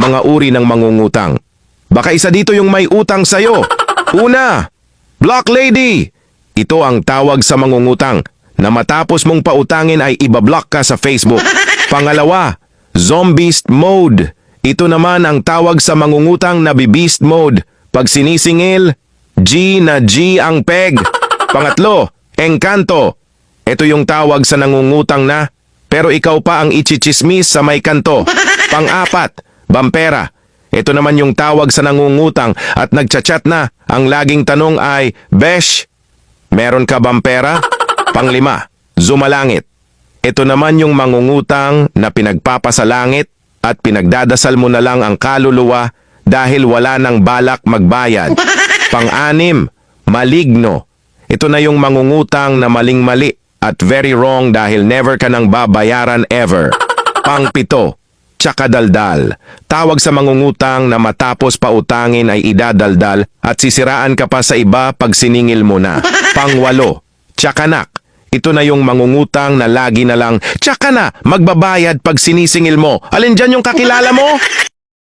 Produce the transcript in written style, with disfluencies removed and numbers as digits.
mga uri ng mangungutang. Baka isa dito yung may utang sa'yo. Una, Block Lady. Ito ang tawag sa mangungutang na matapos mong pautangin ay ibablock ka sa Facebook. Pangalawa, Zombieist Mode. Ito naman ang tawag sa mangungutang na Beast Mode. Pag sinisingil, G na G ang peg. Pangatlo, Engkanto. Ito yung tawag sa nangungutang na, pero ikaw pa ang ichichismis sa may kanto. Pang-apat, Bampera. Ito naman yung tawag sa nangungutang at nagchat-chat na. Ang laging tanong ay, Besh, meron ka bang pera? Panglima, Zumalangit. Ito naman yung mangungutang na pinagpapasalangit at pinagdadasal mo na lang ang kaluluwa dahil wala nang balak magbayad. Pang-anim, Maligno. Ito na yung mangungutang na maling-mali at very wrong dahil never ka nang babayaran ever. Pang-pito, Tsakadaldal. Tawag sa mangungutang na matapos pautangin ay idadaldal at sisiraan ka pa sa iba pag siningil mo na. Pang-walo, Tsakanak. Ito na yung mangungutang na lagi na lang, tsaka na, magbabayad pag sinisingil mo. Alin dyan yung kakilala mo?